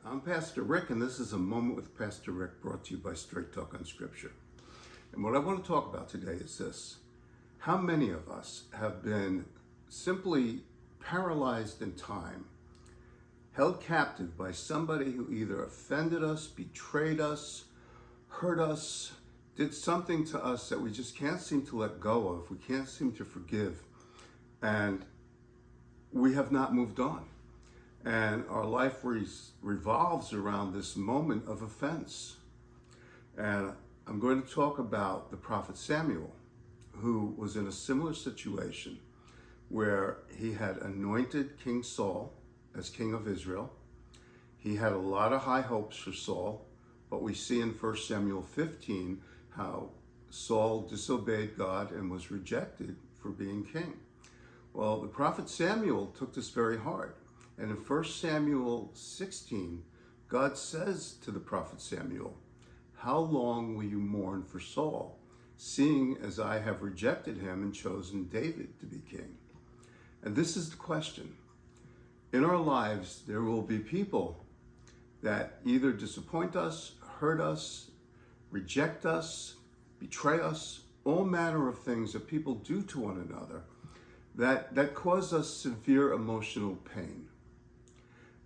I'm Pastor Rick, and this is a Moment with Pastor Rick brought to you by Straight Talk on Scripture. And what I want to talk about today is this. How many of us have been simply paralyzed in time, held captive by somebody who either offended us, betrayed us, hurt us, did something to us that we just can't seem to let go of, we can't seem to forgive, and we have not moved on. And our life revolves around this moment of offense. And I'm going to talk about the prophet Samuel, who was in a similar situation where he had anointed King Saul as king of Israel. He had a lot of high hopes for Saul, but we see in 1 Samuel 15 how Saul disobeyed God and was rejected for being king. Well, the prophet Samuel took this very hard. And in 1 Samuel 16, God says to the prophet Samuel, "How long will you mourn for Saul, seeing as I have rejected him and chosen David to be king?" And this is the question. In our lives, there will be people that either disappoint us, hurt us, reject us, betray us, all manner of things that people do to one another that cause us severe emotional pain.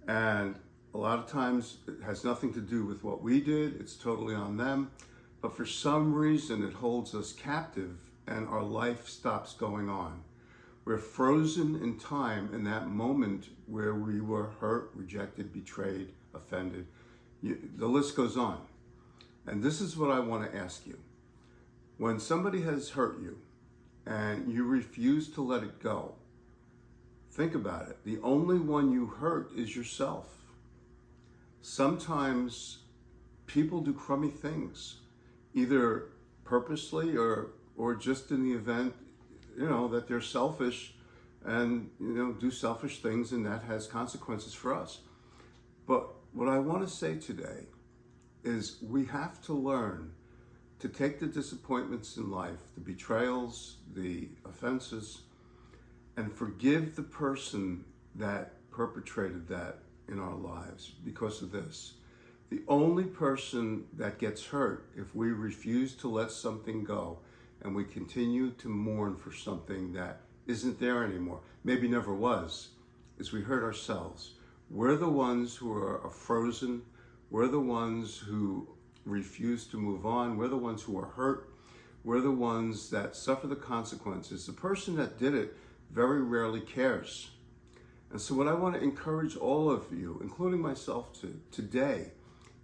And a lot of times it has nothing to do with what we did, it's totally on them. But for some reason it holds us captive and our life stops going on. We're frozen in time in that moment where we were hurt, rejected, betrayed, offended. The list goes on. And this is what I want to ask you. When somebody has hurt you and you refuse to let it go, think about it. The only one you hurt is yourself. Sometimes people do crummy things, either purposely or just in the event, that they're selfish and, do selfish things, and that has consequences for us. But what I want to say today is we have to learn to take the disappointments in life, the betrayals, the offenses, and forgive the person that perpetrated that in our lives because of this. The only person that gets hurt if we refuse to let something go and we continue to mourn for something that isn't there anymore, maybe never was, is we hurt ourselves. We're the ones who are frozen. We're the ones who refuse to move on. We're the ones who are hurt. We're the ones that suffer the consequences. The person that did it very rarely cares. And so what I want to encourage all of you, including myself today,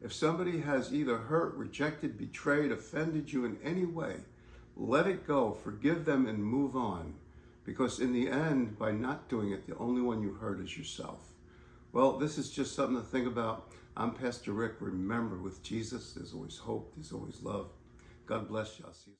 if somebody has either hurt, rejected, betrayed, offended you in any way, let it go, forgive them, and move on. Because in the end, by not doing it, the only one you hurt is yourself. Well, this is just something to think about. I'm Pastor Rick. Remember, with Jesus, there's always hope, there's always love. God bless you. I'll see you.